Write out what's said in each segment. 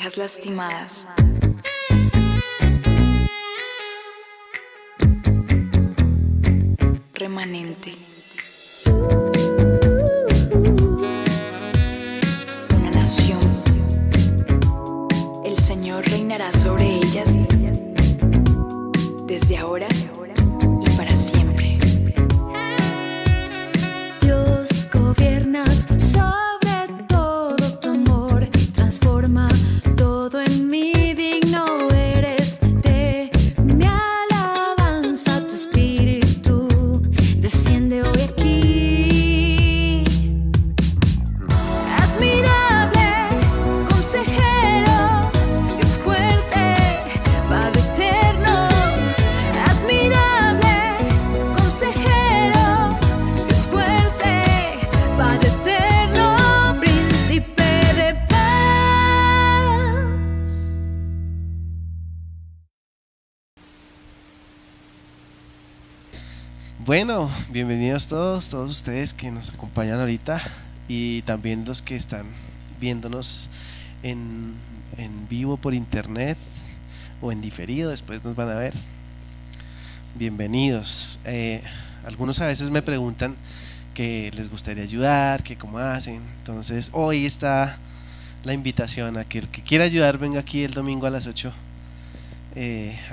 ovejas lastimadas. Remanente. Una nación. El Señor reinará sobre ellas desde ahora y para siempre. Dios, gobiernas sobre todo, tu amor transforma todo en mí. Digno eres de mi alabanza, tu espíritu desciende hoy aquí. Admirable, consejero, Dios fuerte, Padre eterno. Admirable, consejero, Dios fuerte, Padre eterno, príncipe de paz. Bueno, bienvenidos todos ustedes que nos acompañan ahorita y también los que están viéndonos en vivo por internet o en diferido, después nos van a ver. Bienvenidos. Algunos a veces me preguntan que les gustaría ayudar, que cómo hacen. Entonces hoy está la invitación a que el que quiera ayudar venga aquí el domingo a las 8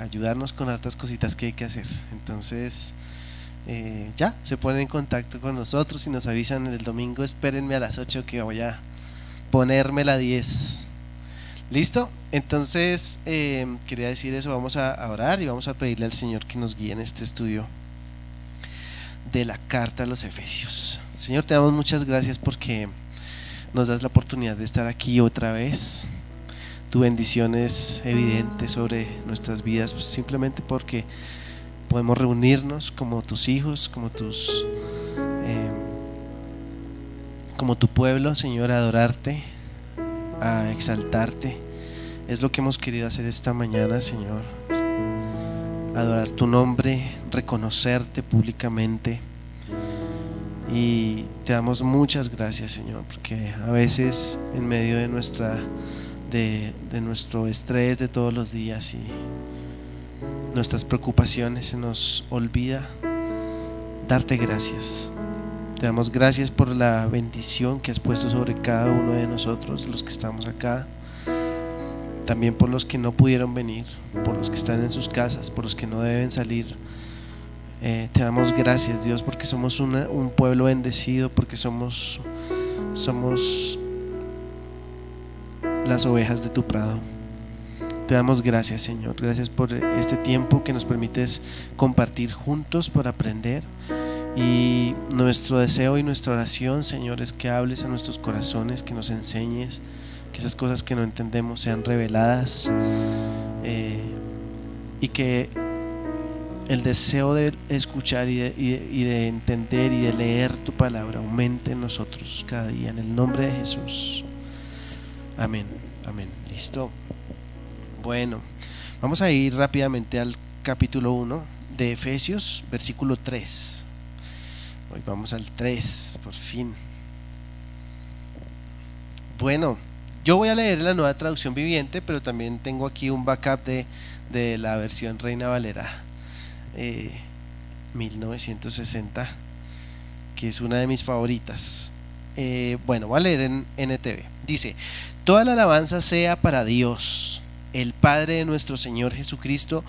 ayudarnos con hartas cositas que hay que hacer. Entonces ya se ponen en contacto con nosotros y nos avisan el domingo: espérenme a las 8 que voy a ponerme la 10. ¿Listo? Entonces quería decir eso. Vamos a orar y vamos a pedirle al Señor que nos guíe en este estudio de la carta a los Efesios. Señor, te damos muchas gracias porque nos das la oportunidad de estar aquí otra vez. Tu bendición es evidente sobre nuestras vidas, pues simplemente porque podemos reunirnos como tus hijos, como tu pueblo, Señor, a adorarte, a exaltarte. Es lo que hemos querido hacer esta mañana, Señor: adorar tu nombre, reconocerte públicamente. Y te damos muchas gracias, Señor, porque a veces en medio de nuestro estrés de todos los días y nuestras preocupaciones se nos olvida darte gracias. Te damos gracias por la bendición que has puesto sobre cada uno de nosotros, los que estamos acá, también por los que no pudieron venir, por los que están en sus casas, por los que no deben salir. Te damos gracias, Dios, porque somos un pueblo bendecido, porque somos las ovejas de tu prado. Te damos gracias, Señor. Gracias por este tiempo que nos permites compartir juntos por aprender. Y nuestro deseo y nuestra oración, Señor, es que hables a nuestros corazones, que nos enseñes, que esas cosas que no entendemos sean reveladas, y que el deseo de escuchar y de entender y de leer tu palabra aumente en nosotros cada día, en el nombre de Jesús. Amén, amén. Listo. Bueno, vamos a ir rápidamente al capítulo 1 de Efesios, versículo 3. Hoy vamos al 3, por fin. Bueno, yo voy a leer la Nueva Traducción Viviente, pero también tengo aquí un backup de la versión Reina Valera 1960, que es una de mis favoritas. Bueno, voy a leer en NTV. Dice: toda la alabanza sea para Dios, el Padre de nuestro Señor Jesucristo,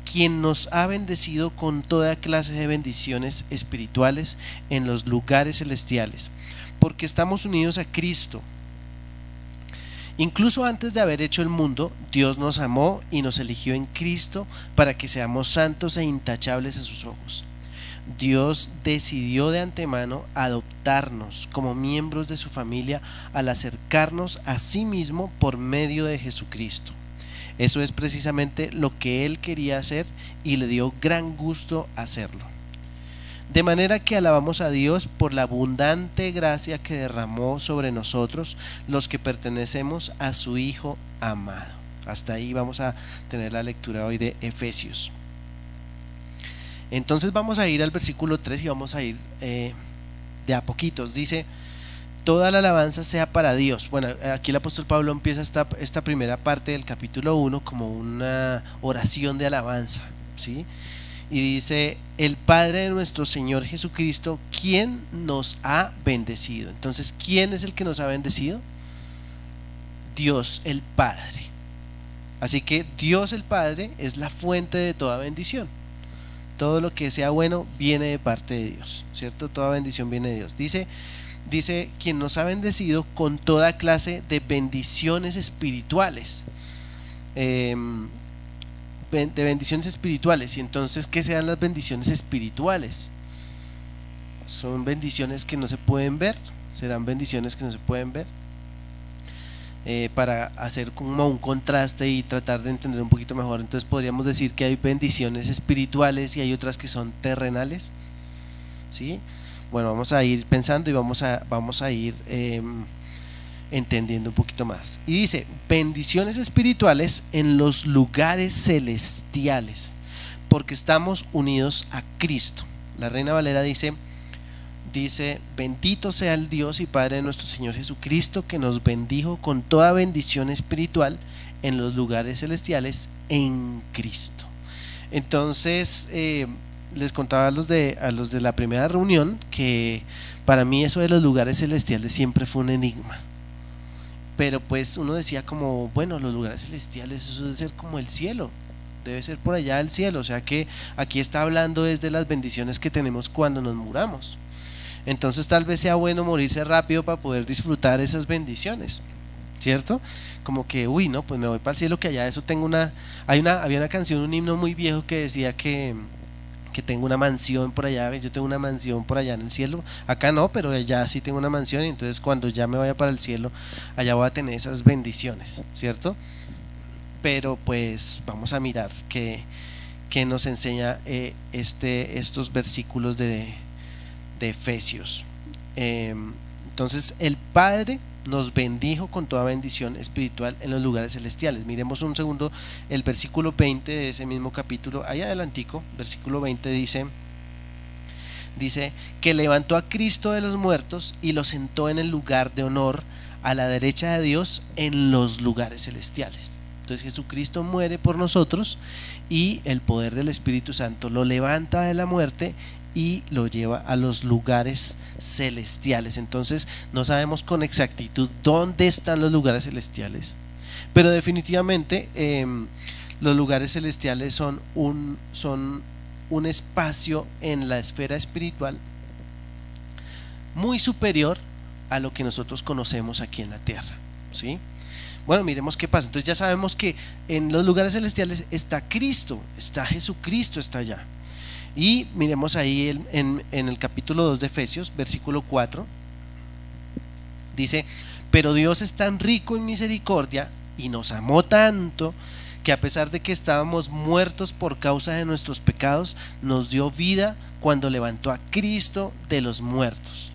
quien nos ha bendecido con toda clase de bendiciones espirituales en los lugares celestiales, porque estamos unidos a Cristo. Incluso antes de haber hecho el mundo, Dios nos amó y nos eligió en Cristo para que seamos santos e intachables a sus ojos. Dios decidió de antemano adoptarnos como miembros de su familia al acercarnos a sí mismo por medio de Jesucristo. Eso es precisamente lo que Él quería hacer y le dio gran gusto hacerlo. De manera que alabamos a Dios por la abundante gracia que derramó sobre nosotros, los que pertenecemos a su Hijo amado. Hasta ahí vamos a tener la lectura hoy de Efesios. Entonces vamos a ir al versículo 3 y vamos a ir de a poquitos. Dice: toda la alabanza sea para Dios. Bueno, aquí el apóstol Pablo empieza esta primera parte del capítulo 1 como una oración de alabanza, ¿sí? Y dice: el Padre de nuestro Señor Jesucristo, quien nos ha bendecido. Entonces, ¿quién es el que nos ha bendecido? Dios el Padre. Así que Dios el Padre es la fuente de toda bendición. Todo lo que sea bueno viene de parte de Dios, ¿cierto? Toda bendición viene de Dios. Dice quien nos ha bendecido con toda clase de bendiciones espirituales. De bendiciones espirituales. Y entonces, ¿qué sean las bendiciones espirituales? Son bendiciones que no se pueden ver. Serán bendiciones que no se pueden ver. Para hacer como un contraste y tratar de entender un poquito mejor, entonces podríamos decir que hay bendiciones espirituales y hay otras que son terrenales, ¿sí? Bueno, vamos a ir pensando y vamos a ir entendiendo un poquito más. Y dice: bendiciones espirituales en los lugares celestiales, porque estamos unidos a Cristo. La Reina Valera dice: bendito sea el Dios y Padre de nuestro Señor Jesucristo, que nos bendijo con toda bendición espiritual en los lugares celestiales en Cristo. Entonces les contaba a los de la primera reunión que para mí eso de los lugares celestiales siempre fue un enigma, pero pues uno decía como, bueno, los lugares celestiales, eso debe ser como el cielo, debe ser por allá el cielo, o sea que aquí está hablando desde las bendiciones que tenemos cuando nos muramos. Entonces tal vez sea bueno morirse rápido para poder disfrutar esas bendiciones, ¿cierto? Como que, uy, no, pues me voy para el cielo, que allá eso tengo había una canción, un himno muy viejo que decía que tengo una mansión por allá, yo tengo una mansión por allá en el cielo, acá no, pero allá sí tengo una mansión, y entonces cuando ya me vaya para el cielo, allá voy a tener esas bendiciones, ¿cierto? Pero pues vamos a mirar qué nos enseña estos versículos de Efesios. Entonces, el Padre nos bendijo con toda bendición espiritual en los lugares celestiales. Miremos un segundo el versículo 20 de ese mismo capítulo, allá adelantico, versículo 20 dice que levantó a Cristo de los muertos y lo sentó en el lugar de honor a la derecha de Dios en los lugares celestiales. Entonces Jesucristo muere por nosotros y el poder del Espíritu Santo lo levanta de la muerte y lo lleva a los lugares celestiales. Entonces no sabemos con exactitud dónde están los lugares celestiales, pero definitivamente los lugares celestiales son un espacio en la esfera espiritual muy superior a lo que nosotros conocemos aquí en la tierra, ¿sí? Bueno, miremos qué pasa. Entonces ya sabemos que en los lugares celestiales está Cristo, está Jesucristo, está allá. Y miremos ahí en el capítulo 2 de Efesios, versículo 4, dice: pero Dios es tan rico en misericordia y nos amó tanto, que a pesar de que estábamos muertos por causa de nuestros pecados, nos dio vida cuando levantó a Cristo de los muertos.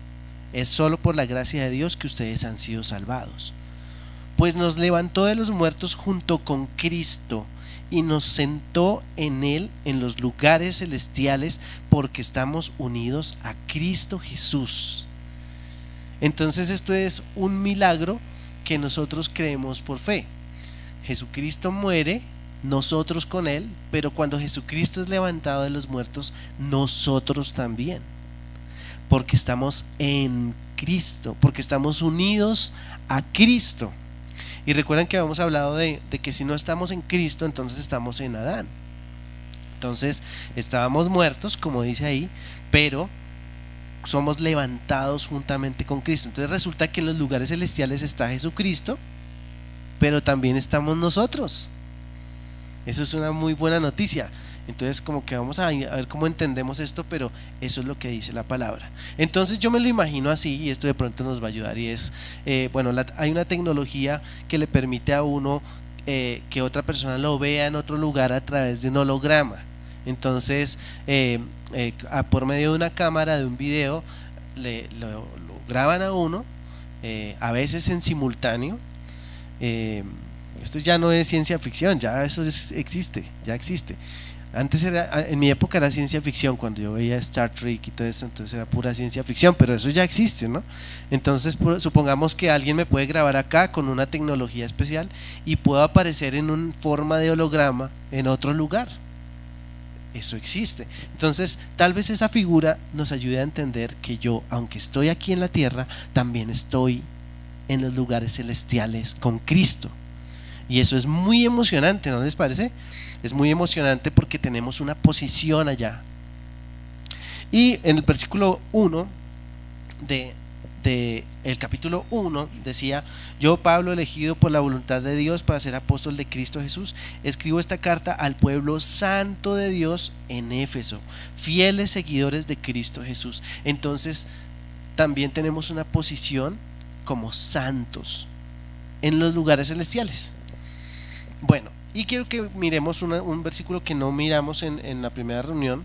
Es solo por la gracia de Dios que ustedes han sido salvados. Pues nos levantó de los muertos junto con Cristo y nos sentó en Él en los lugares celestiales, porque estamos unidos a Cristo Jesús. Entonces esto es un milagro que nosotros creemos por fe. Jesucristo muere, nosotros con Él, pero cuando Jesucristo es levantado de los muertos, nosotros también, porque estamos en Cristo, porque estamos unidos a Cristo. Y recuerden que habíamos hablado de que si no estamos en Cristo, entonces estamos en Adán. Entonces estábamos muertos, como dice ahí, pero somos levantados juntamente con Cristo. Entonces resulta que en los lugares celestiales está Jesucristo, pero también estamos nosotros. Eso es una muy buena noticia. Entonces como que vamos a ver cómo entendemos esto, pero eso es lo que dice la palabra. Entonces yo me lo imagino así, y esto de pronto nos va a ayudar, y es, hay una tecnología que le permite a uno que otra persona lo vea en otro lugar a través de un holograma. Entonces por medio de una cámara, de un video, lo graban a uno, a veces en simultáneo. Esto ya no es ciencia ficción, ya eso existe, ya existe. Antes era, en mi época era ciencia ficción, cuando yo veía Star Trek y todo eso, entonces era pura ciencia ficción, pero eso ya existe, ¿no? Entonces supongamos que alguien me puede grabar acá con una tecnología especial y puedo aparecer en una forma de holograma en otro lugar. Eso existe. Entonces tal vez esa figura nos ayude a entender que yo, aunque estoy aquí en la tierra, también estoy en los lugares celestiales con Cristo. Y eso es muy emocionante, ¿no les parece? Es muy emocionante porque tenemos una posición allá. Y en el versículo 1 de el capítulo 1 decía: yo, Pablo, elegido por la voluntad de Dios para ser apóstol de Cristo Jesús, escribo esta carta al pueblo santo de Dios en Éfeso, fieles seguidores de Cristo Jesús. Entonces también tenemos una posición como santos en los lugares celestiales. Bueno, y quiero que miremos un versículo que no miramos en la primera reunión,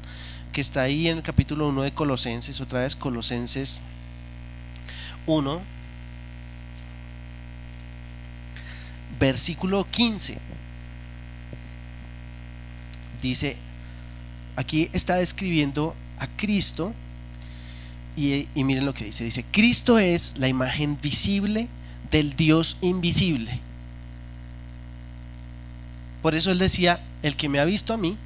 que está ahí en el capítulo 1 de Colosenses, otra vez Colosenses 1, versículo 15. Dice, aquí está describiendo a Cristo y miren lo que dice. Dice: Cristo es la imagen visible del Dios invisible. Por eso él decía: el que me ha visto a mí,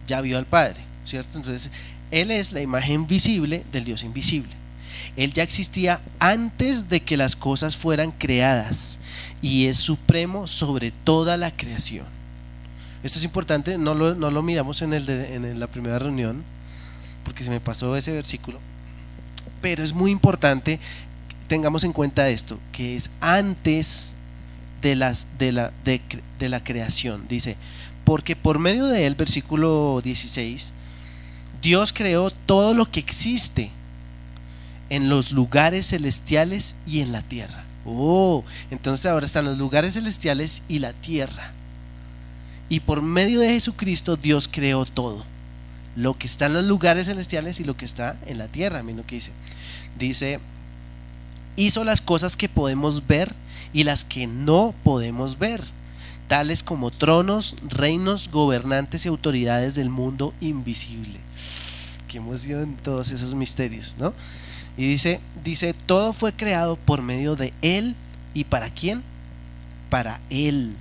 ya vio al Padre, ¿cierto? Entonces, él es la imagen visible del Dios invisible. Él ya existía antes de que las cosas fueran creadas y es supremo sobre toda la creación. Esto es importante, no lo miramos en la primera reunión, porque se me pasó ese versículo, pero es muy importante que tengamos en cuenta esto, que es antes de la creación. Dice: porque por medio de él, versículo 16, Dios creó todo lo que existe en los lugares celestiales y en la tierra. Entonces ahora están los lugares celestiales y la tierra, y por medio de Jesucristo Dios creó todo lo que está en los lugares celestiales y lo que está en la tierra. Miren lo que dice: hizo las cosas que podemos ver y las que no podemos ver, tales como tronos, reinos, gobernantes y autoridades del mundo invisible. Qué emoción todos esos misterios, ¿no? Y dice, todo fue creado por medio de él. ¿Y para quién? Para él.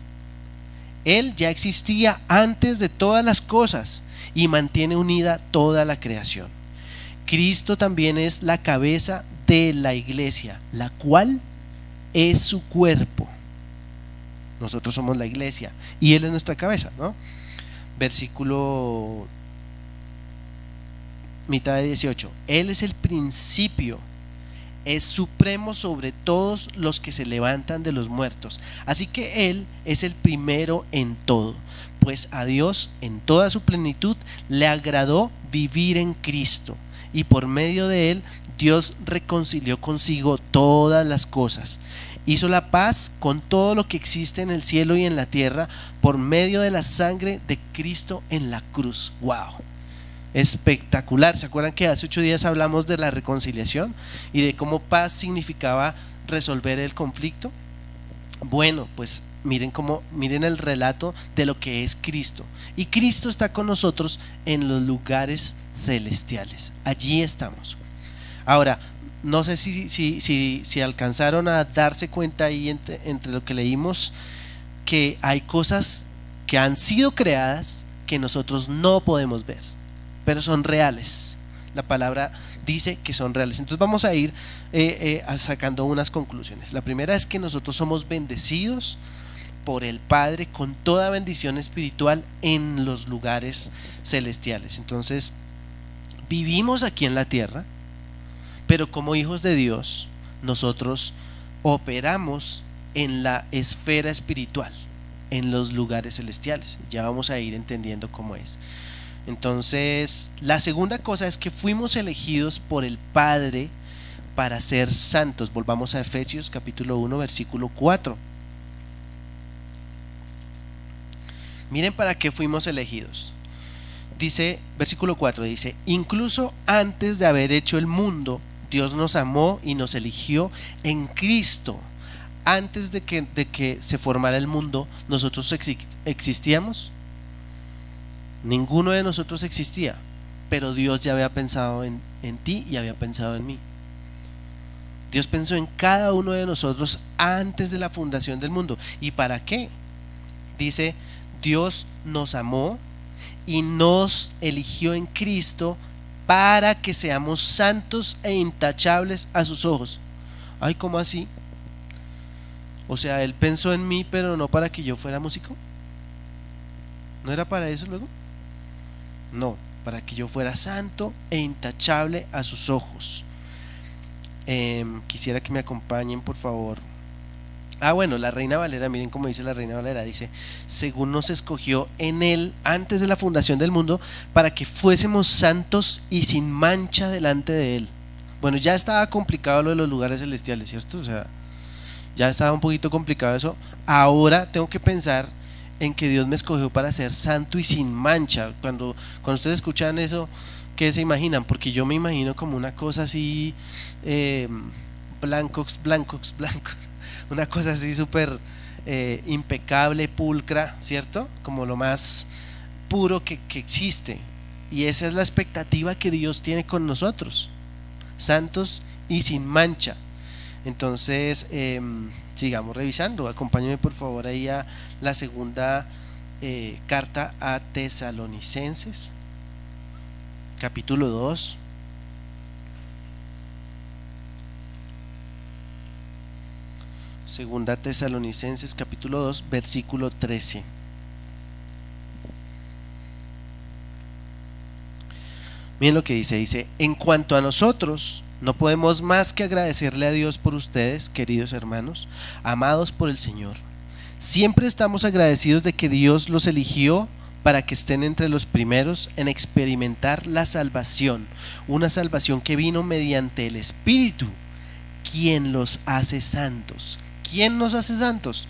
Él ya existía antes de todas las cosas y mantiene unida toda la creación. Cristo también es la cabeza de la iglesia, la cual es su cuerpo. Nosotros somos la iglesia y él es nuestra cabeza, ¿no? Versículo mitad de 18. Él es el principio, es supremo sobre todos los que se levantan de los muertos. Así que él es el primero en todo, pues a Dios en toda su plenitud le agradó vivir en Cristo, y por medio de él Dios reconcilió consigo todas las cosas. Hizo la paz con todo lo que existe en el cielo y en la tierra por medio de la sangre de Cristo en la cruz. ¡Wow! Espectacular. ¿Se acuerdan que hace 8 días hablamos de la reconciliación y de cómo paz significaba resolver el conflicto? Bueno, pues miren el relato de lo que es Cristo. Y Cristo está con nosotros en los lugares celestiales. Allí estamos. Ahora, no sé si alcanzaron a darse cuenta ahí entre lo que leímos, que hay cosas que han sido creadas que nosotros no podemos ver, pero son reales. La palabra dice que son reales. Entonces vamos a ir sacando unas conclusiones. La primera es que nosotros somos bendecidos por el Padre con toda bendición espiritual en los lugares celestiales. Entonces vivimos aquí en la tierra, pero como hijos de Dios nosotros operamos en la esfera espiritual, en los lugares celestiales. Ya vamos a ir entendiendo cómo es. Entonces, la segunda cosa es que fuimos elegidos por el Padre para ser santos. Volvamos a Efesios capítulo 1 versículo 4. Miren para qué fuimos elegidos. Dice, versículo 4 dice: incluso antes de haber hecho el mundo, Dios nos amó y nos eligió en Cristo. Antes de que se formara el mundo, ¿nosotros existíamos? Ninguno de nosotros existía, pero Dios ya había pensado en ti y había pensado en mí. Dios pensó en cada uno de nosotros antes de la fundación del mundo. ¿Y para qué? Dice, Dios nos amó y nos eligió en Cristo para que seamos santos e intachables a sus ojos. Ay, ¿cómo así? O sea, Él pensó en mí, pero no para que yo fuera músico. ¿No era para eso luego? No, para que yo fuera santo e intachable a sus ojos. Quisiera que me acompañen, por favor. Bueno, la Reina Valera, miren cómo dice la Reina Valera, dice, según nos escogió en Él antes de la fundación del mundo, para que fuésemos santos y sin mancha delante de Él. Bueno, ya estaba complicado lo de los lugares celestiales, ¿cierto? O sea, ya estaba un poquito complicado eso. Ahora tengo que pensar en que Dios me escogió para ser santo y sin mancha. Cuando ustedes escuchan eso, ¿qué se imaginan? Porque yo me imagino como una cosa así, blancos, una cosa así súper impecable, pulcra, ¿cierto? Como lo más puro que existe. Y esa es la expectativa que Dios tiene con nosotros, santos y sin mancha. Entonces, sigamos revisando. Acompáñenme por favor ahí a la segunda carta a Tesalonicenses, capítulo 2. Segunda Tesalonicenses, capítulo 2, versículo 13. Miren lo que dice, en cuanto a nosotros, no podemos más que agradecerle a Dios por ustedes, queridos hermanos, amados por el Señor. Siempre estamos agradecidos de que Dios los eligió para que estén entre los primeros en experimentar la salvación, una salvación que vino mediante el Espíritu, quien los hace santos. ¿Quién nos hace santos?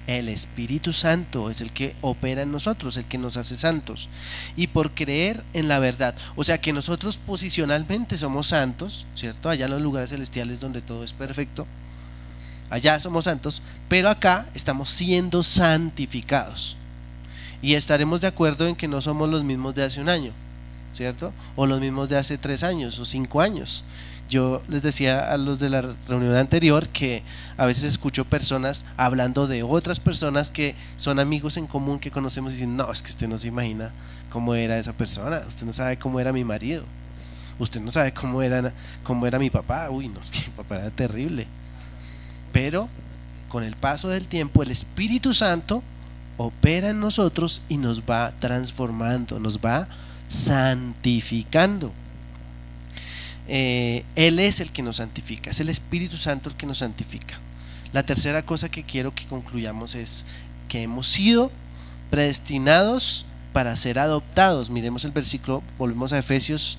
El Espíritu Santo es el que opera en nosotros, el que nos hace santos. Y por creer en la verdad, o sea que nosotros posicionalmente somos santos, ¿cierto? Allá en los lugares celestiales donde todo es perfecto, allá somos santos, pero acá estamos siendo santificados. Y estaremos de acuerdo en que no somos los mismos de hace un año, ¿cierto? O los mismos de hace 3 años o 5 años. Yo les decía a los de la reunión anterior que a veces escucho personas hablando de otras personas que son amigos en común que conocemos y dicen, no, es que usted no se imagina cómo era esa persona, usted no sabe cómo era mi marido, usted no sabe cómo era mi papá. Uy, no, es que mi papá era terrible. Pero con el paso del tiempo el Espíritu Santo opera en nosotros y nos va transformando, nos va santificando. Él es el que nos santifica, es el Espíritu Santo el que nos santifica. La tercera cosa que quiero que concluyamos es que hemos sido predestinados para ser adoptados. Miremos el versículo, volvemos a Efesios,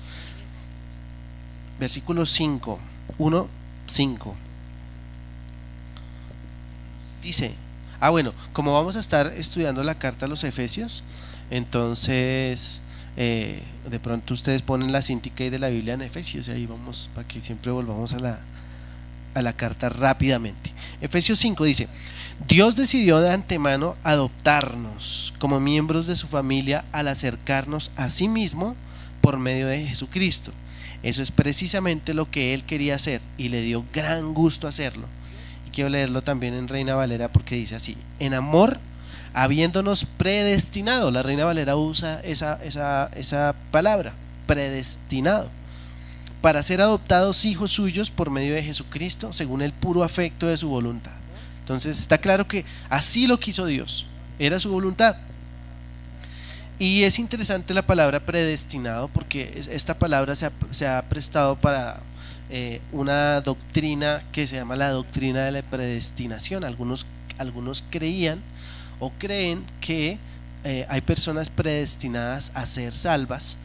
versículo 5, 1, 5. Dice, bueno, como vamos a estar estudiando la carta a los Efesios, entonces de pronto ustedes ponen la cintica de la Biblia en Efesios y ahí vamos para que siempre volvamos a la carta rápidamente. Efesios 5 dice, Dios decidió de antemano adoptarnos como miembros de su familia al acercarnos a sí mismo por medio de Jesucristo. Eso es precisamente lo que Él quería hacer y le dio gran gusto hacerlo. Y quiero leerlo también en Reina Valera porque dice así, en amor, habiéndonos predestinado. La Reina Valera usa esa palabra, predestinado, para ser adoptados hijos suyos por medio de Jesucristo, según el puro afecto de su voluntad. Entonces está claro que así lo quiso Dios, era su voluntad. Y es interesante la palabra predestinado porque esta palabra se ha prestado para una doctrina que se llama la doctrina de la predestinación. Algunos creían o creen que hay personas predestinadas a ser salvas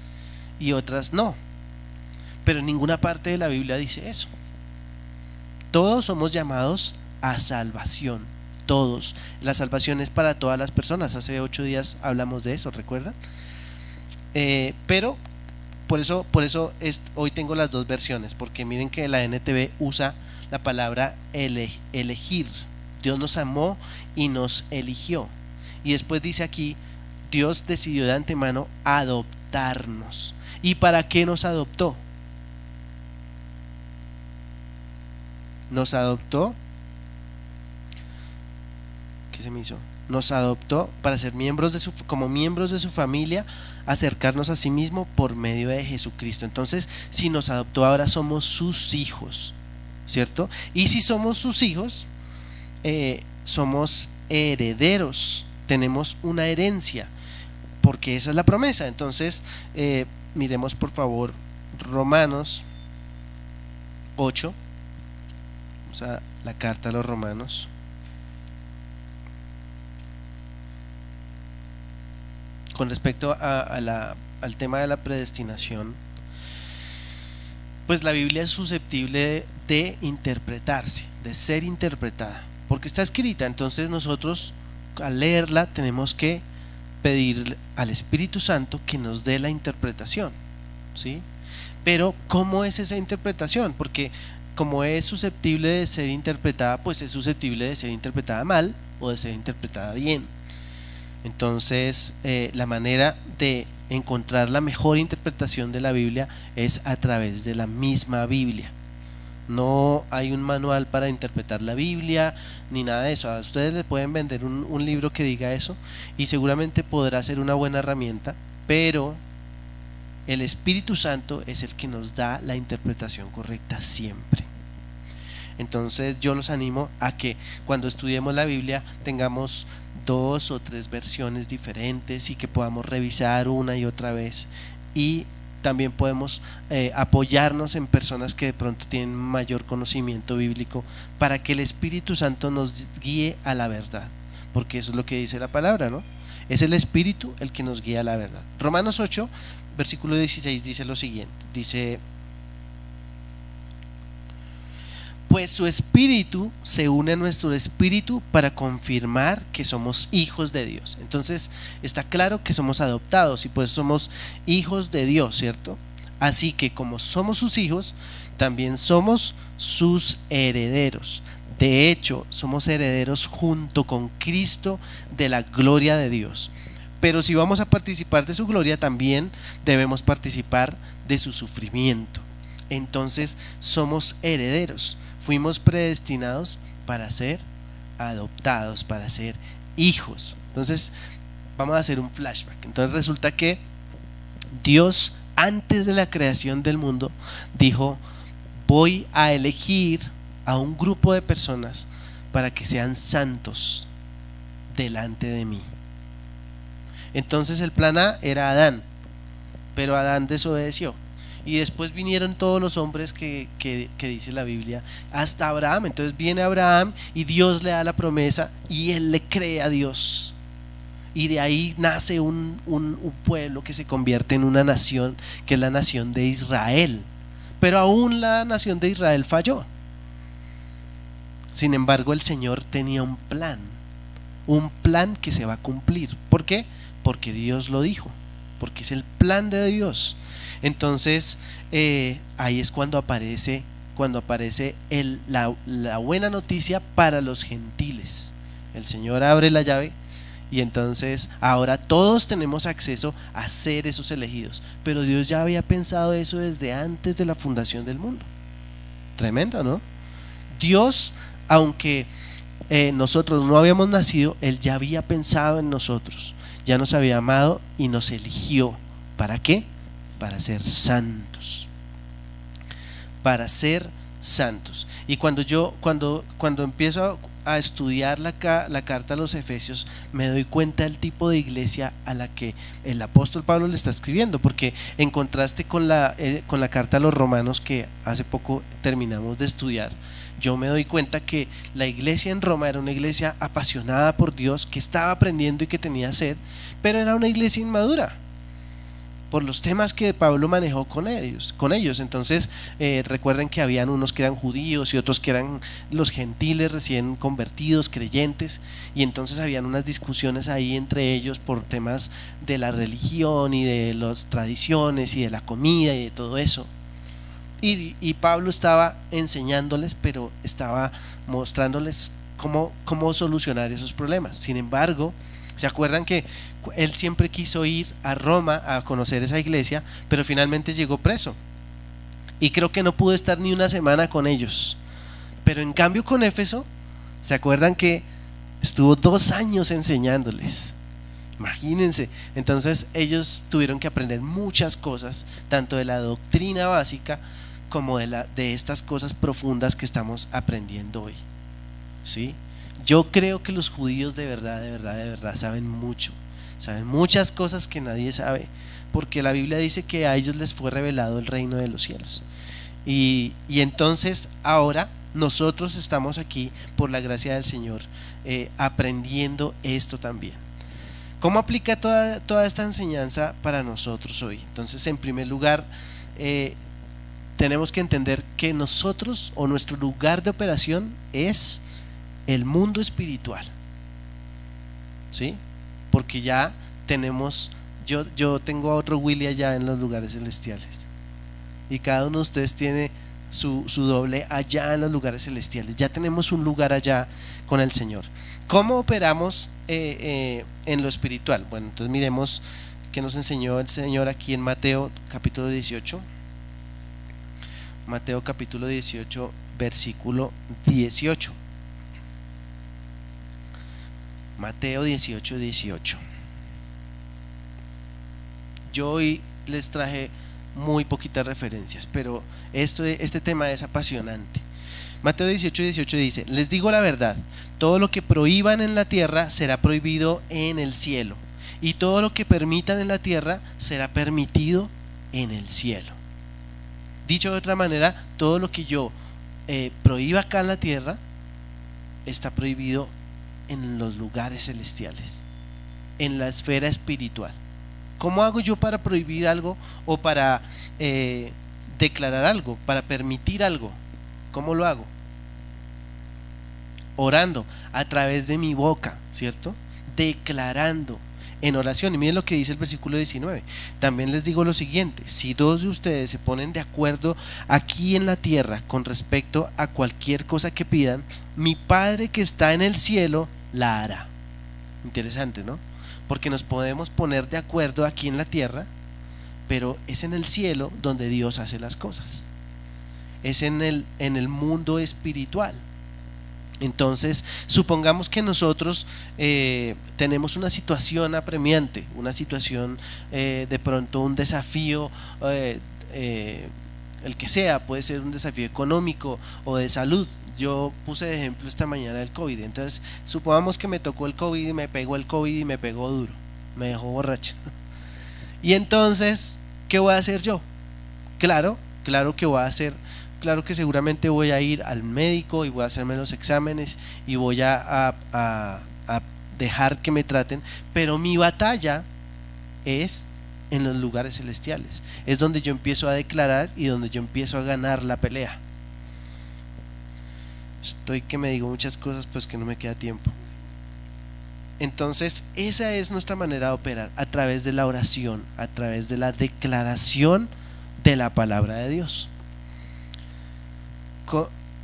y otras no, pero en ninguna parte de la Biblia dice eso. Todos somos llamados a salvación, todos. La salvación es para todas las personas. Hace 8 días hablamos de eso, ¿recuerdan? Pero por eso hoy tengo las dos versiones, porque miren que la NTV usa la palabra elegir. Dios nos amó y nos eligió. Y después dice aquí, Dios decidió de antemano adoptarnos. ¿Y para qué nos adoptó? Nos adoptó. ¿Qué se me hizo? Nos adoptó para ser como miembros de su familia, acercarnos a sí mismo por medio de Jesucristo. Entonces, si nos adoptó, ahora somos sus hijos, ¿cierto? Y si somos sus hijos, somos herederos, tenemos una herencia, porque esa es la promesa. Entonces, miremos por favor Romanos 8, vamos a la carta a los Romanos. Con respecto al tema de la predestinación, pues la Biblia es susceptible de interpretarse, de ser interpretada, porque está escrita. Entonces nosotros al leerla tenemos que pedir al Espíritu Santo que nos dé la interpretación, ¿sí? Pero ¿cómo es esa interpretación? Porque como es susceptible de ser interpretada, pues es susceptible de ser interpretada mal o de ser interpretada bien. Entonces, la manera de encontrar la mejor interpretación de la Biblia es a través de la misma Biblia. No hay un manual para interpretar la Biblia ni nada de eso. A ustedes les pueden vender un libro que diga eso y seguramente podrá ser una buena herramienta, pero el Espíritu Santo es el que nos da la interpretación correcta siempre. Entonces yo los animo a que cuando estudiemos la Biblia tengamos 2 o 3 versiones diferentes y que podamos revisar una y otra vez, y también podemos apoyarnos en personas que de pronto tienen mayor conocimiento bíblico para que el Espíritu Santo nos guíe a la verdad, porque eso es lo que dice la palabra, ¿no? Es el Espíritu el que nos guía a la verdad. Romanos 8, versículo 16 dice lo siguiente, dice: pues su espíritu se une a nuestro espíritu para confirmar que somos hijos de Dios. Entonces está claro que somos adoptados y pues somos hijos de Dios, ¿cierto? Así que como somos sus hijos, también somos sus herederos. De hecho, somos herederos junto con Cristo de la gloria de Dios. Pero si vamos a participar de su gloria, también debemos participar de su sufrimiento. Entonces somos herederos. Fuimos predestinados para ser adoptados, para ser hijos. Entonces vamos a hacer un flashback. Entonces resulta que Dios, antes de la creación del mundo, dijo: voy a elegir a un grupo de personas para que sean santos delante de mí. Entonces el plan A era Adán, pero Adán desobedeció. Y después vinieron todos los hombres que dice la Biblia, hasta Abraham. Entonces viene Abraham y Dios le da la promesa y él le cree a Dios. Y de ahí nace un pueblo que se convierte en una nación, que es la nación de Israel. Pero aún la nación de Israel falló. Sin embargo, el Señor tenía un plan que se va a cumplir. ¿Por qué? Porque Dios lo dijo, porque es el plan de Dios. Entonces ahí es cuando aparece la buena noticia para los gentiles. El Señor abre la llave y entonces ahora todos tenemos acceso a ser esos elegidos. Pero Dios ya había pensado eso desde antes de la fundación del mundo. Tremendo, ¿no? Dios, aunque nosotros no habíamos nacido, Él ya había pensado en nosotros, ya nos había amado y nos eligió. ¿Para qué? Para ser santos, para ser santos. Y cuando empiezo a estudiar la carta a los Efesios, me doy cuenta del tipo de iglesia a la que el apóstol Pablo le está escribiendo, porque en contraste con la carta a los Romanos que hace poco terminamos de estudiar, yo me doy cuenta que la iglesia en Roma era una iglesia apasionada por Dios, que estaba aprendiendo y que tenía sed, pero era una iglesia inmadura por los temas que Pablo manejó con ellos. Entonces recuerden que habían unos que eran judíos y otros que eran los gentiles recién convertidos, creyentes, y entonces habían unas discusiones ahí entre ellos por temas de la religión y de las tradiciones y de la comida y de todo eso. Y Pablo estaba enseñándoles, pero estaba mostrándoles cómo solucionar esos problemas. Sin embargo, ¿Se acuerdan que él siempre quiso ir a Roma a conocer esa iglesia, pero finalmente llegó preso? Y creo que no pudo estar ni una semana con ellos. Pero en cambio con Éfeso, ¿se acuerdan que estuvo 2 años enseñándoles? Imagínense. Entonces ellos tuvieron que aprender muchas cosas, tanto de la doctrina básica como de estas cosas profundas que estamos aprendiendo hoy. ¿Sí? Yo creo que los judíos de verdad saben mucho, saben muchas cosas que nadie sabe, porque la Biblia dice que a ellos les fue revelado el reino de los cielos. Y entonces ahora nosotros estamos aquí por la gracia del Señor, aprendiendo esto también. ¿Cómo aplica toda esta enseñanza para nosotros hoy? Entonces, en primer lugar, tenemos que entender que nosotros, o nuestro lugar de operación, es el mundo espiritual, ¿sí? Porque ya tenemos, yo tengo a otro Willy allá en los lugares celestiales, y cada uno de ustedes tiene su doble allá en los lugares celestiales. Ya tenemos un lugar allá con el Señor. ¿Cómo operamos en lo espiritual? Bueno, entonces miremos qué nos enseñó el Señor aquí en Mateo capítulo 18. Mateo capítulo 18 versículo 18. Mateo 18, 18. Yo hoy les traje muy poquitas referencias, pero este tema es apasionante. Mateo 18, 18 dice: les digo la verdad, todo lo que prohíban en la tierra será prohibido en el cielo, y todo lo que permitan en la tierra será permitido en el cielo. Dicho de otra manera, todo lo que yo prohíba acá en la tierra está prohibido en los lugares celestiales, en la esfera espiritual. ¿Cómo hago yo para prohibir algo o para declarar algo, para permitir algo? ¿Cómo lo hago? Orando, a través de mi boca, ¿cierto? Declarando en oración. Y miren lo que dice el versículo 19. También les digo lo siguiente: si 2 de ustedes se ponen de acuerdo aquí en la tierra con respecto a cualquier cosa que pidan, mi Padre que está en el cielo la hará. Interesante, ¿no? Porque nos podemos poner de acuerdo aquí en la tierra, pero es en el cielo donde Dios hace las cosas. Es en el mundo espiritual. Entonces, supongamos que nosotros tenemos una situación apremiante, una situación, de pronto un desafío, el que sea, puede ser un desafío económico o de salud. Yo puse de ejemplo esta mañana el COVID. Entonces, supongamos que me tocó el COVID y me pegó el COVID y me pegó duro, me dejó borracha. Y entonces, ¿qué voy a hacer yo? Claro que voy a hacer, claro que seguramente voy a ir al médico y voy a hacerme los exámenes y voy a dejar que me traten, pero mi batalla es en los lugares celestiales. Es donde yo empiezo a declarar y donde yo empiezo a ganar la pelea. Estoy que me digo muchas cosas, pues que no me queda tiempo. Entonces, esa es nuestra manera de operar, a través de la oración, a través de la declaración de la palabra de Dios.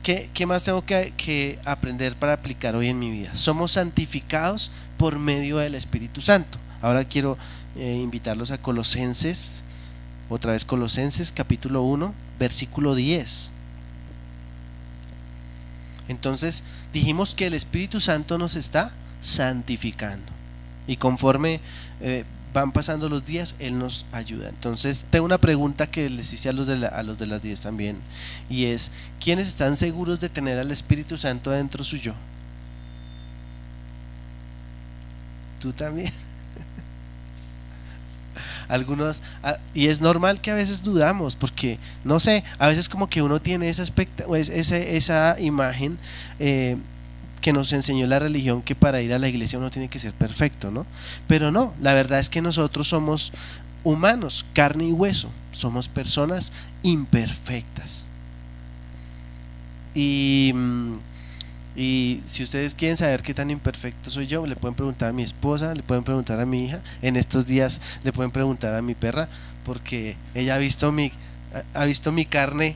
¿Qué más tengo que aprender para aplicar hoy en mi vida? Somos santificados por medio del Espíritu Santo. Ahora quiero invitarlos a Colosenses, otra vez Colosenses capítulo 1, versículo 10. Entonces dijimos que el Espíritu Santo nos está santificando, y conforme van pasando los días, Él nos ayuda. Entonces tengo una pregunta que les hice a los de las 10 también, y es: ¿quiénes están seguros de tener al Espíritu Santo dentro suyo? ¿Tú también? Algunos, y es normal que a veces dudamos, porque no sé, a veces como que uno tiene esa imagen que nos enseñó la religión, que para ir a la iglesia uno tiene que ser perfecto, ¿no? Pero no, la verdad es que nosotros somos humanos, carne y hueso, somos personas imperfectas. Y si ustedes quieren saber qué tan imperfecto soy yo, le pueden preguntar a mi esposa, le pueden preguntar a mi hija, en estos días le pueden preguntar a mi perra, porque ella ha visto mi carne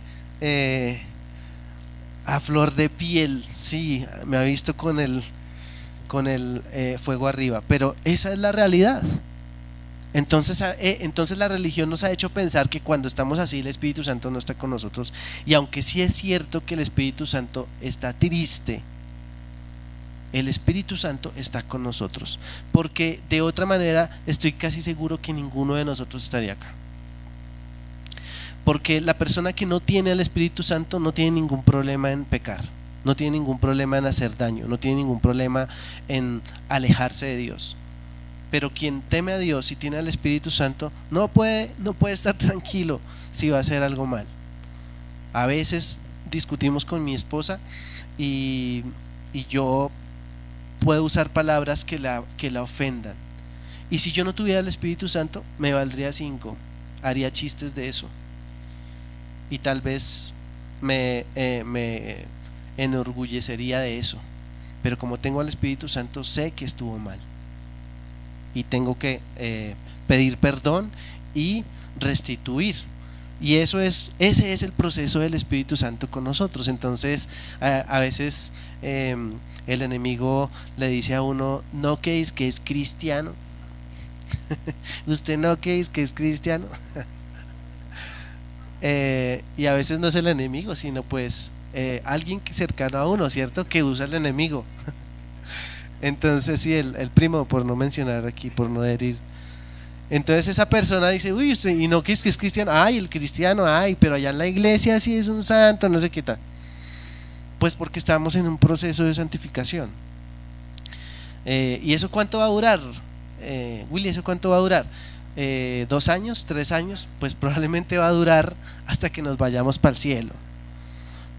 a flor de piel. Sí, me ha visto con con el fuego arriba, pero esa es la realidad. Entonces la religión nos ha hecho pensar que cuando estamos así el Espíritu Santo no está con nosotros, y aunque sí es cierto que el Espíritu Santo está triste, el Espíritu Santo está con nosotros, porque de otra manera estoy casi seguro que ninguno de nosotros estaría acá. Porque la persona que no tiene al Espíritu Santo no tiene ningún problema en pecar, no tiene ningún problema en hacer daño, no tiene ningún problema en alejarse de Dios. Pero quien teme a Dios y tiene al Espíritu Santo no puede estar tranquilo si va a hacer algo mal. A veces discutimos con mi esposa y yo puedo usar palabras que la ofendan, y si yo no tuviera el Espíritu Santo me valdría 5, haría chistes de eso y tal vez me enorgullecería de eso, pero como tengo al Espíritu Santo sé que estuvo mal y tengo que pedir perdón y restituir, y ese es el proceso del Espíritu Santo con nosotros. Entonces a veces el enemigo le dice a uno: no, que es cristiano. Usted no, que es cristiano. Y a veces no es el enemigo, sino pues alguien cercano a uno, ¿cierto?, que usa el enemigo. Entonces sí, el primo, por no mencionar aquí, por no herir. Entonces esa persona dice: uy, usted, y no, que es cristiano. Ay, el cristiano, ay, pero allá en la iglesia sí es un santo, no sé qué tal. Pues porque estamos en un proceso de santificación. ¿Y eso cuánto va a durar? Willy, ¿eso cuánto va a durar? 2 años, 3 años, pues probablemente va a durar hasta que nos vayamos para el cielo.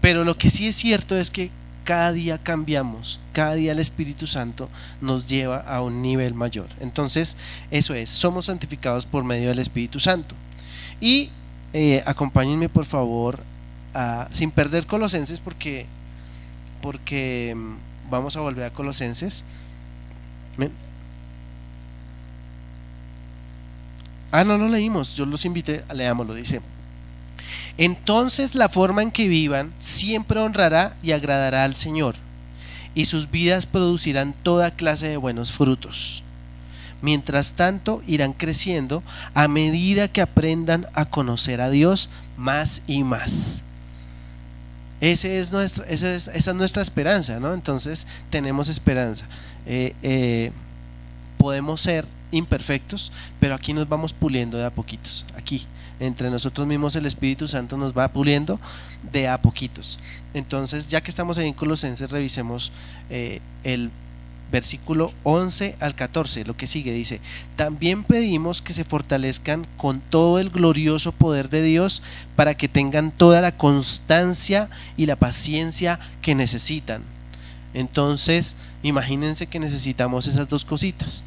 Pero lo que sí es cierto es que cada día cambiamos, cada día el Espíritu Santo nos lleva a un nivel mayor. Entonces eso es, somos santificados por medio del Espíritu Santo. Y acompáñenme por favor sin perder Colosenses, porque vamos a volver a Colosenses. No lo leímos, yo los invité, leámoslo. Dice: entonces la forma en que vivan siempre honrará y agradará al Señor, y sus vidas producirán toda clase de buenos frutos. Mientras tanto irán creciendo a medida que aprendan a conocer a Dios más y más. Esa es nuestra esperanza, ¿no? Entonces tenemos esperanza. Podemos ser imperfectos, pero aquí nos vamos puliendo de a poquitos. Aquí entre nosotros mismos el Espíritu Santo nos va puliendo de a poquitos. Entonces, ya que estamos ahí en Colosenses, revisemos el versículo 11 al 14, lo que sigue. Dice: también pedimos que se fortalezcan con todo el glorioso poder de Dios, para que tengan toda la constancia y la paciencia que necesitan. Entonces imagínense que necesitamos esas dos cositas: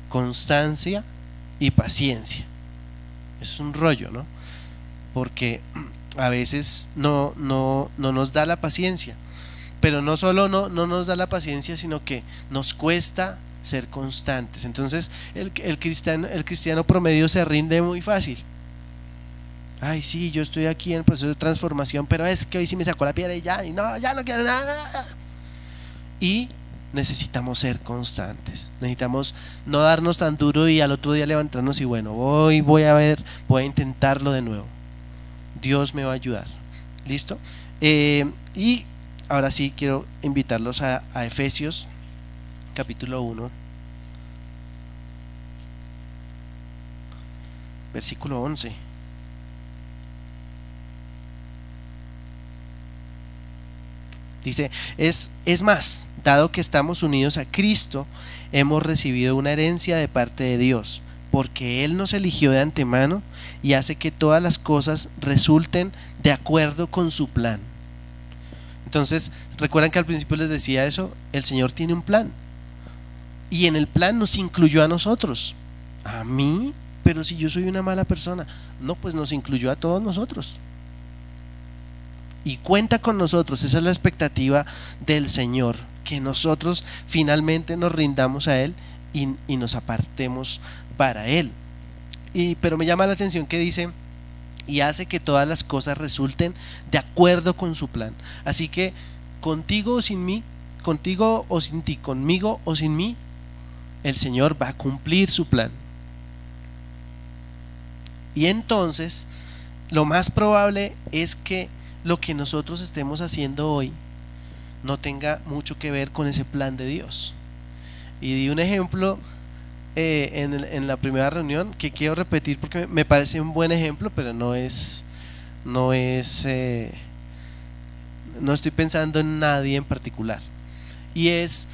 constancia y paciencia. Es un rollo, ¿no? Porque a veces no nos da la paciencia, pero no solo no nos da la paciencia, sino que nos cuesta ser constantes. Entonces el cristiano promedio se rinde muy fácil. Ay, sí, yo estoy aquí en el proceso de transformación, pero es que hoy sí me sacó la piedra y ya no quiero nada. Y necesitamos ser constantes, necesitamos no darnos tan duro y al otro día levantarnos y bueno, voy a intentarlo de nuevo, Dios me va a ayudar. ¿Listo? Y ahora sí quiero invitarlos a Efesios capítulo 1 versículo 11. Dice: es más, dado que estamos unidos a Cristo, hemos recibido una herencia de parte de Dios, porque Él nos eligió de antemano y hace que todas las cosas resulten de acuerdo con su plan. Entonces, recuerdan que al principio les decía eso, el Señor tiene un plan, y en el plan nos incluyó a nosotros. ¿A mí? Pero si yo soy una mala persona. No, pues nos incluyó a todos nosotros. Y cuenta con nosotros. Esa es la expectativa del Señor, que nosotros finalmente nos rindamos a Él y nos apartemos para Él. Pero me llama la atención que dice: y hace que todas las cosas resulten de acuerdo con su plan. Así que contigo o sin mí, contigo o sin ti, conmigo o sin mí, el Señor va a cumplir su plan. Y entonces, lo más probable es que lo que nosotros estemos haciendo hoy no tenga mucho que ver con ese plan de Dios. Y di un ejemplo en la primera reunión que quiero repetir porque me parece un buen ejemplo, pero no estoy pensando en nadie en particular. Y es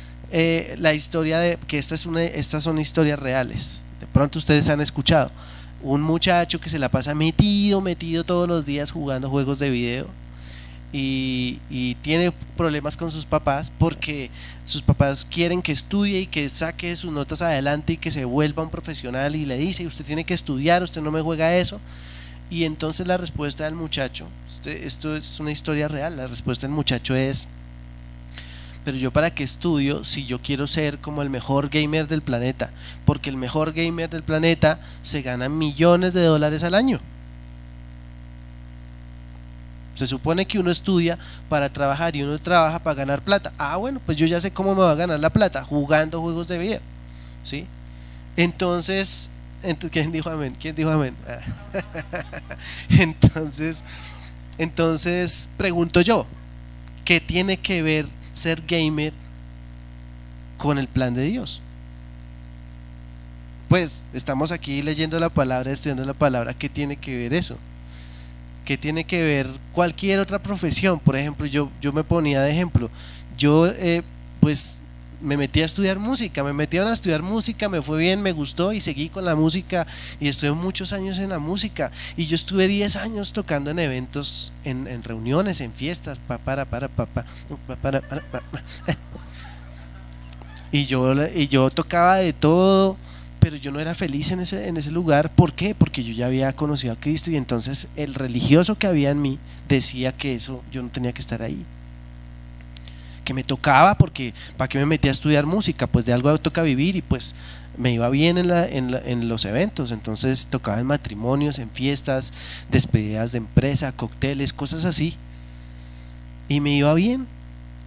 la historia de que estas son historias reales. De pronto ustedes han escuchado un muchacho que se la pasa metido todos los días jugando juegos de video y tiene problemas con sus papás porque sus papás quieren que estudie y que saque sus notas adelante y que se vuelva un profesional, y le dice: usted tiene que estudiar, usted no me juega eso. Y entonces la respuesta del muchacho, esto es una historia real, la respuesta del muchacho es: pero yo para qué estudio si yo quiero ser como el mejor gamer del planeta, porque el mejor gamer del planeta se gana millones de dólares al año. Se supone que uno estudia para trabajar y uno trabaja para ganar plata. Bueno, pues yo ya sé cómo me va a ganar la plata, jugando juegos de video, ¿sí? Entonces, ¿quién dijo amén? ¿Quién dijo amén? Entonces pregunto yo, ¿qué tiene que ver ser gamer con el plan de Dios? Pues estamos aquí leyendo la palabra, estudiando la palabra. ¿Qué tiene que ver eso? ¿Qué tiene que ver cualquier otra profesión? Por ejemplo, yo me ponía de ejemplo, yo pues me metí a estudiar música, me fue bien, me gustó y seguí con la música y estuve muchos años en la música, y yo estuve 10 años tocando en eventos, en reuniones, en fiestas, y yo tocaba de todo, pero yo no era feliz en ese lugar. ¿Por qué? Porque yo ya había conocido a Cristo, y entonces el religioso que había en mí decía que eso yo no tenía que estar ahí, que me tocaba, porque ¿para qué me metí a estudiar música? Pues de algo toca vivir, y pues me iba bien en los eventos. Entonces tocaba en matrimonios, en fiestas, despedidas de empresa, cócteles, cosas así, y me iba bien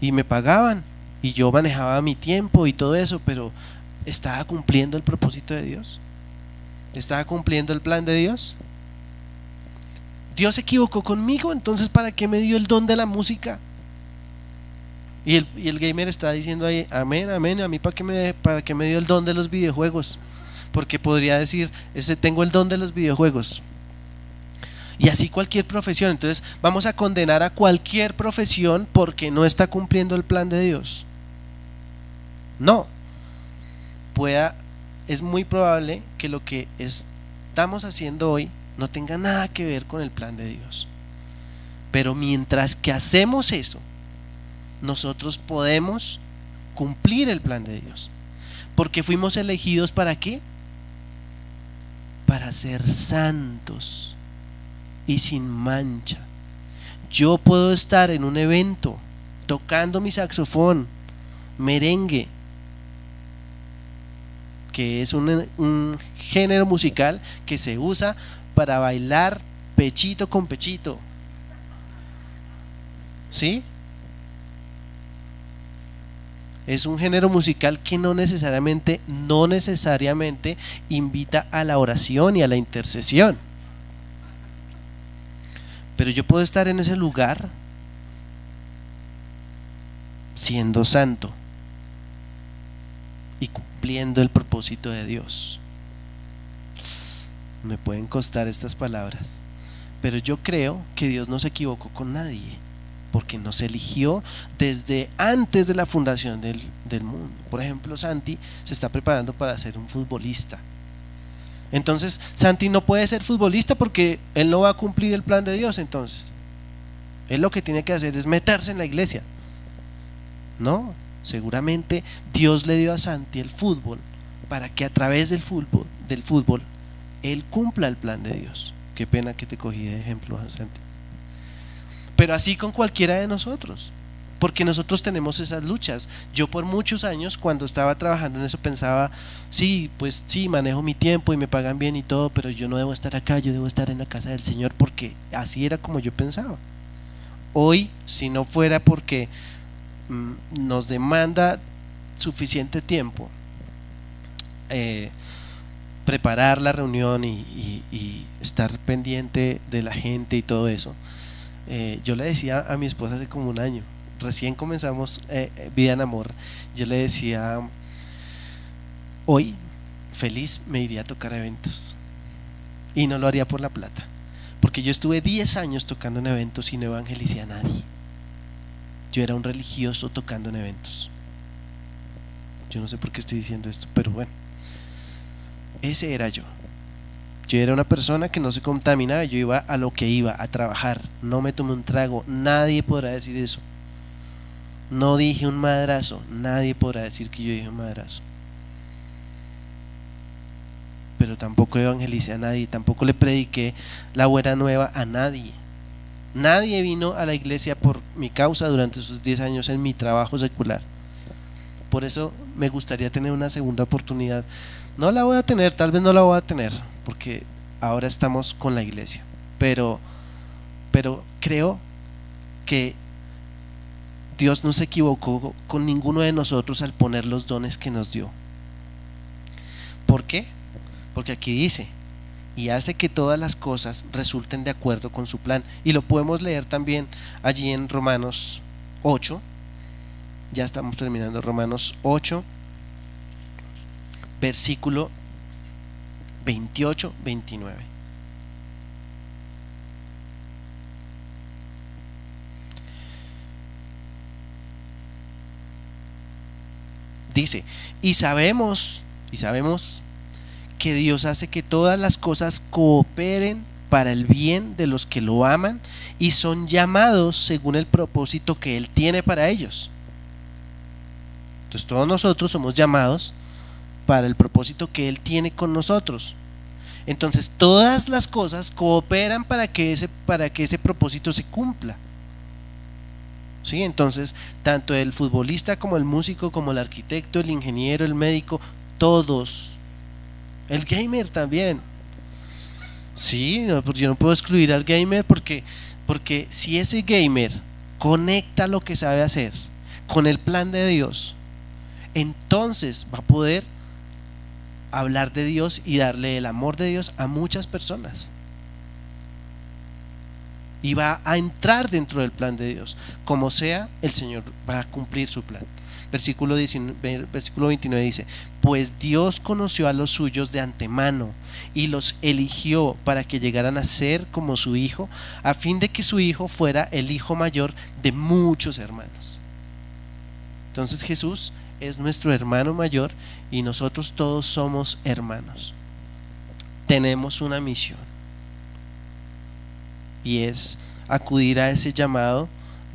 y me pagaban y yo manejaba mi tiempo y todo eso, pero ¿estaba cumpliendo el propósito de Dios? ¿Estaba cumpliendo el plan de Dios? ¿Dios se equivocó conmigo? Entonces ¿para qué me dio el don de la música? Y el gamer está diciendo ahí: amén, amén. A mí para qué me dio el don de los videojuegos, porque podría decir: tengo el don de los videojuegos. Y así cualquier profesión. Entonces vamos a condenar a cualquier profesión porque no está cumpliendo el plan de Dios. No. Es muy probable que lo que estamos haciendo hoy no tenga nada que ver con el plan de Dios, pero mientras que hacemos eso, nosotros podemos cumplir el plan de Dios, porque fuimos elegidos ¿para qué? Para ser santos y sin mancha. Yo puedo estar en un evento tocando mi saxofón, merengue, que es un género musical que se usa para bailar pechito con pechito, ¿sí? Es un género musical que no necesariamente invita a la oración y a la intercesión. Pero yo puedo estar en ese lugar siendo santo y cumpliendo el propósito de Dios. Me pueden costar estas palabras, pero yo creo que Dios no se equivocó con nadie, porque nos eligió desde antes de la fundación del mundo. Por ejemplo, Santi se está preparando para ser un futbolista. Entonces Santi no puede ser futbolista porque él no va a cumplir el plan de Dios. Entonces él lo que tiene que hacer es meterse en la iglesia. No, seguramente Dios le dio a Santi el fútbol para que a través del fútbol él cumpla el plan de Dios. Qué pena que te cogí de ejemplo, Santi. Pero así con cualquiera de nosotros, porque nosotros tenemos esas luchas. Yo por muchos años, cuando estaba trabajando en eso, pensaba: sí, pues sí, manejo mi tiempo y me pagan bien y todo, pero yo no debo estar acá, yo debo estar en la casa del Señor, porque así era como yo pensaba. Hoy, si no fuera porque nos demanda suficiente tiempo preparar la reunión y estar pendiente de la gente y todo eso. Yo le decía a mi esposa hace como un año, recién comenzamos Vida en Amor, yo le decía, hoy feliz me iría a tocar eventos y no lo haría por la plata, porque yo estuve 10 años tocando en eventos y no evangelicé a nadie. Yo era un religioso tocando en eventos. Yo no sé por qué estoy diciendo esto, pero bueno, ese era yo. Yo era una persona que no se contaminaba, yo iba a lo que iba, a trabajar, no me tomé un trago, nadie podrá decir eso. No dije un madrazo, nadie podrá decir que yo dije un madrazo. Pero tampoco evangelicé a nadie, tampoco le prediqué la buena nueva a nadie. Nadie vino a la iglesia por mi causa durante esos 10 años en mi trabajo secular. Por eso me gustaría tener una segunda oportunidad. No la voy a tener, tal vez no la voy a tener, porque ahora estamos con la iglesia. Pero creo que Dios no se equivocó con ninguno de nosotros al poner los dones que nos dio. ¿Por qué? Porque aquí dice, y hace que todas las cosas resulten de acuerdo con su plan. Y lo podemos leer también allí en Romanos 8. Ya estamos terminando Romanos 8, versículo 28-29. Dice, y sabemos que Dios hace que todas las cosas cooperen para el bien de los que lo aman y son llamados según el propósito que Él tiene para ellos. Entonces todos nosotros somos llamados para el propósito que Él tiene con nosotros. Entonces todas las cosas cooperan para que ese propósito se cumpla. ¿Sí? Entonces tanto el futbolista como el músico, como el arquitecto, el ingeniero, el médico, todos, el gamer también. Sí, no, pues yo no puedo excluir al gamer porque si ese gamer conecta lo que sabe hacer con el plan de Dios, entonces va a poder hablar de Dios y darle el amor de Dios a muchas personas. Y va a entrar dentro del plan de Dios. Como sea, el Señor va a cumplir su plan. Versículo 29 dice, pues Dios conoció a los suyos de antemano y los eligió para que llegaran a ser como su hijo, a fin de que su hijo fuera el hijo mayor de muchos hermanos. Entonces Jesús es nuestro hermano mayor y nosotros todos somos hermanos. Tenemos una misión y es acudir a ese llamado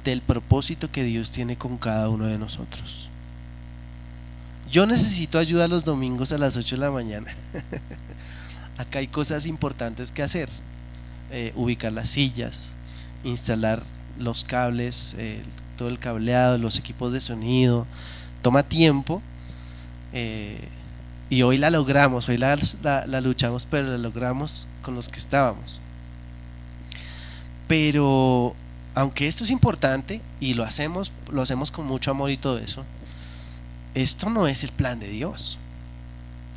del propósito que Dios tiene con cada uno de nosotros. Yo necesito ayuda los domingos a las 8 de la mañana. Acá hay cosas importantes que hacer, ubicar las sillas, instalar los cables, todo el cableado, los equipos de sonido. Toma tiempo, y hoy la logramos, hoy la luchamos, pero la logramos con los que estábamos. Pero aunque esto es importante y lo hacemos con mucho amor y todo eso, esto no es el plan de Dios.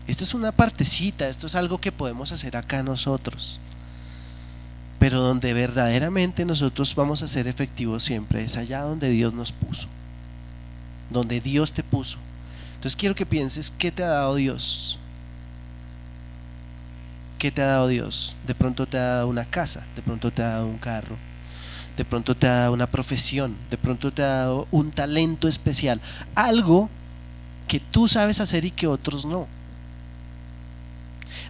Esto es una partecita, esto es algo que podemos hacer acá nosotros. Pero donde verdaderamente nosotros vamos a ser efectivos siempre es allá donde Dios nos puso, donde Dios te puso. Entonces quiero que pienses, ¿qué te ha dado Dios? ¿Qué te ha dado Dios? De pronto te ha dado una casa, de pronto te ha dado un carro, de pronto te ha dado una profesión, de pronto te ha dado un talento especial, algo que tú sabes hacer y que otros no.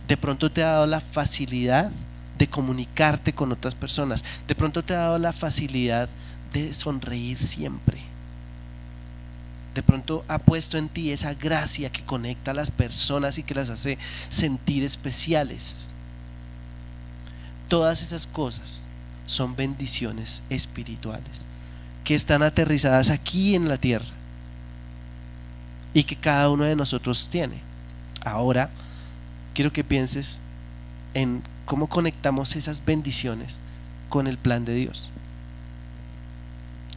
De pronto te ha dado la facilidad de comunicarte con otras personas, de pronto te ha dado la facilidad de sonreír siempre. De pronto ha puesto en ti esa gracia que conecta a las personas y que las hace sentir especiales. Todas esas cosas son bendiciones espirituales que están aterrizadas aquí en la tierra y que cada uno de nosotros tiene. Ahora quiero que pienses en cómo conectamos esas bendiciones con el plan de Dios.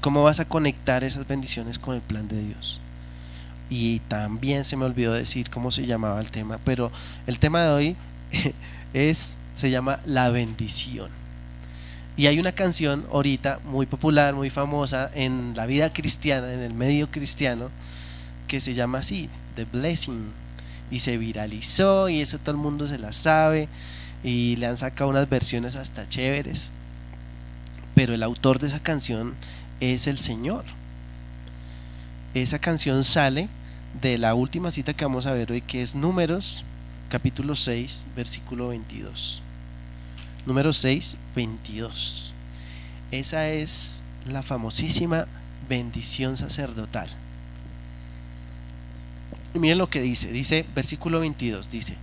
¿Cómo vas a conectar esas bendiciones con el plan de Dios? Y también se me olvidó decir cómo se llamaba el tema, pero el tema de hoy se llama La bendición. Y hay una canción ahorita muy popular, muy famosa en la vida cristiana, en el medio cristiano, que se llama así, The Blessing, y se viralizó y eso todo el mundo se la sabe y le han sacado unas versiones hasta chéveres, pero el autor de esa canción es el Señor. Esa canción sale de la última cita que vamos a ver hoy, que es Números capítulo 6 versículo 22. Números 6, 22. Esa es la famosísima bendición sacerdotal. Y miren lo que dice versículo 22, dice: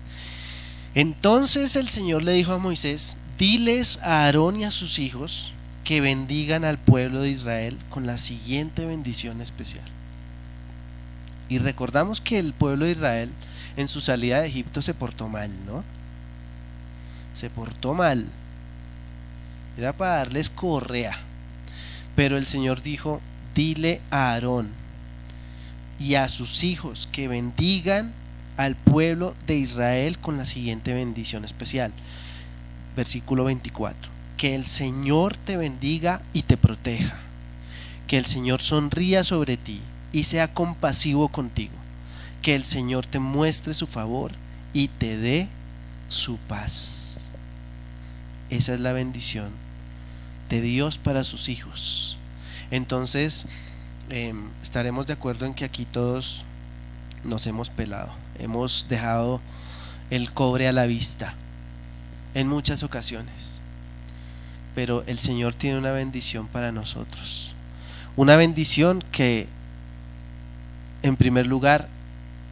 entonces el Señor le dijo a Moisés: diles a Aarón y a sus hijos que bendigan al pueblo de Israel con la siguiente bendición especial. Y recordamos que el pueblo de Israel en su salida de Egipto se portó mal, ¿no? Se portó mal, era para darles correa, pero el Señor dijo: dile a Aarón y a sus hijos que bendigan al pueblo de Israel con la siguiente bendición especial. Versículo 24: que el Señor te bendiga y te proteja, que el Señor sonría sobre ti y sea compasivo contigo, que el Señor te muestre su favor y te dé su paz. Esa es la bendición de Dios para sus hijos. Entonces estaremos de acuerdo en que aquí todos nos hemos pelado, hemos dejado el cobre a la vista en muchas ocasiones, pero el Señor tiene una bendición para nosotros, una bendición que en primer lugar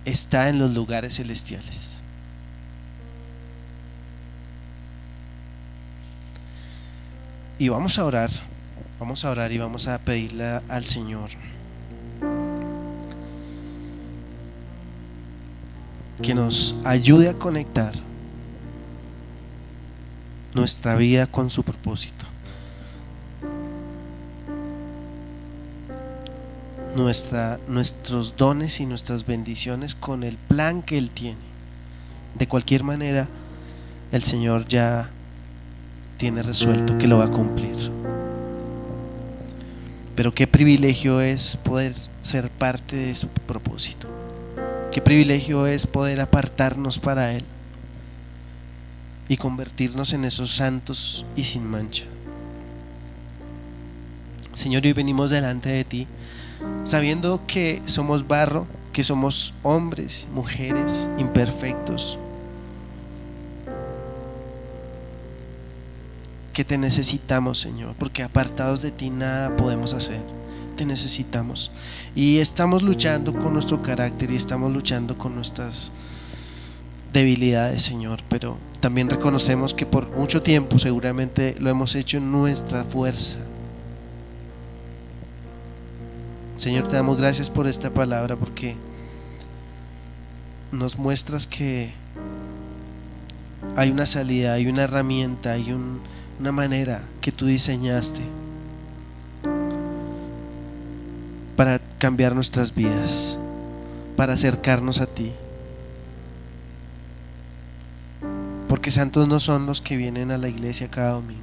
está en los lugares celestiales. Y vamos a orar y vamos a pedirle al Señor que nos ayude a conectar nuestra vida con su propósito, nuestros dones y nuestras bendiciones con el plan que Él tiene. De cualquier manera, el Señor ya tiene resuelto que lo va a cumplir. Pero qué privilegio es poder ser parte de su propósito. Qué privilegio es poder apartarnos para Él y convertirnos en esos santos y sin mancha. Señor, hoy venimos delante de ti sabiendo que somos barro, que somos hombres, mujeres imperfectos, que te necesitamos, Señor, porque apartados de ti nada podemos hacer. Te necesitamos y estamos luchando con nuestro carácter y estamos luchando con nuestras debilidades, Señor, pero también reconocemos que por mucho tiempo seguramente lo hemos hecho en nuestra fuerza. Señor, te damos gracias por esta palabra, porque nos muestras que hay una salida, hay una herramienta, hay una manera que tú diseñaste para cambiar nuestras vidas, para acercarnos a ti. Porque santos no son los que vienen a la iglesia cada domingo.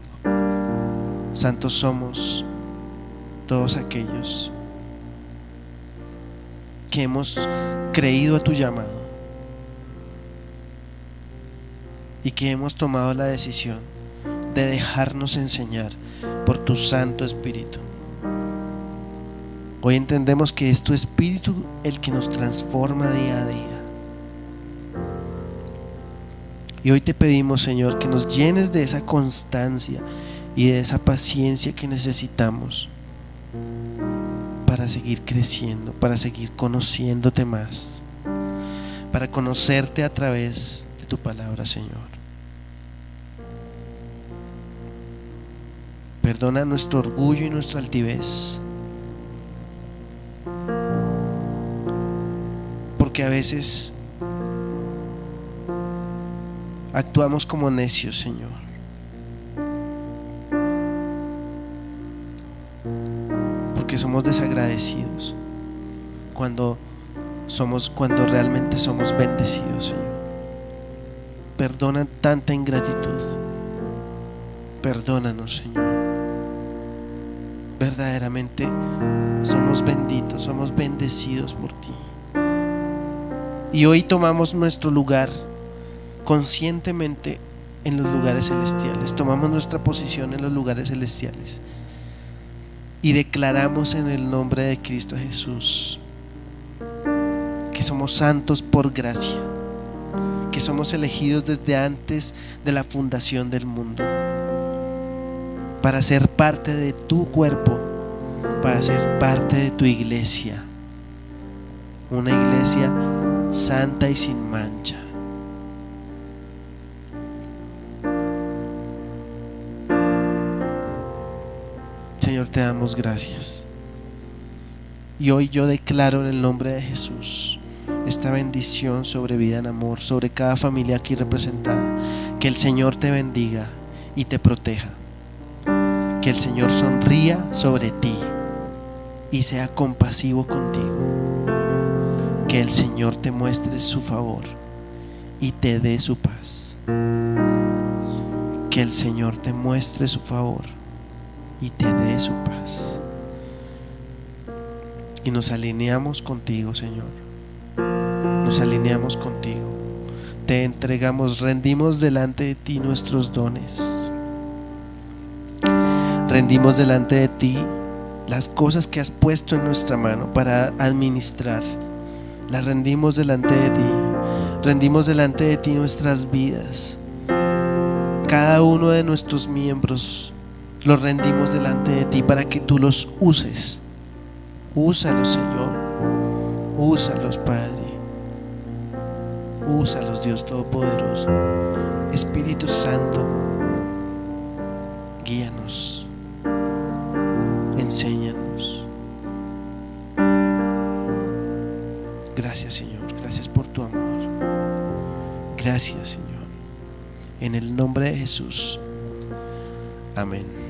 Santos somos todos aquellos que hemos creído a tu llamado y que hemos tomado la decisión de dejarnos enseñar por tu Santo Espíritu. Hoy entendemos que es tu Espíritu el que nos transforma día a día. Y hoy te pedimos, Señor, que nos llenes de esa constancia y de esa paciencia que necesitamos para seguir creciendo, para seguir conociéndote más, para conocerte a través de tu palabra, Señor. Perdona nuestro orgullo y nuestra altivez, porque a veces actuamos como necios, Señor. porque somos desagradecidos cuando realmente somos bendecidos, Señor. Perdona tanta ingratitud. Perdónanos, Señor. Verdaderamente somos benditos, somos bendecidos por ti. Y hoy tomamos nuestro lugar conscientemente en los lugares celestiales. Tomamos nuestra posición en los lugares celestiales y declaramos en el nombre de Cristo Jesús que somos santos por gracia, que somos elegidos desde antes de la fundación del mundo para ser parte de tu cuerpo, para ser parte de tu iglesia, una iglesia santa y sin mancha. Señor, te damos gracias. Y hoy yo declaro en el nombre de Jesús esta bendición sobre Vida en Amor, sobre cada familia aquí representada. Que el Señor te bendiga y te proteja. Que el Señor sonría sobre ti y sea compasivo contigo. Que el Señor te muestre su favor y te dé su paz. Que el Señor te muestre su favor y te dé su paz. Y nos alineamos contigo, Señor. Nos alineamos contigo. Te entregamos, rendimos delante de ti nuestros dones. Rendimos delante de ti las cosas que has puesto en nuestra mano para administrar. Las rendimos delante de ti. Rendimos delante de ti nuestras vidas. Cada uno de nuestros miembros los rendimos delante de ti para que tú los uses. Úsalos, Señor. Úsalos, Padre. Úsalos, Dios Todopoderoso. Espíritu Santo, guíanos. Enséñanos. Gracias, Señor. Gracias por tu amor. Gracias, Señor. En el nombre de Jesús. Amén.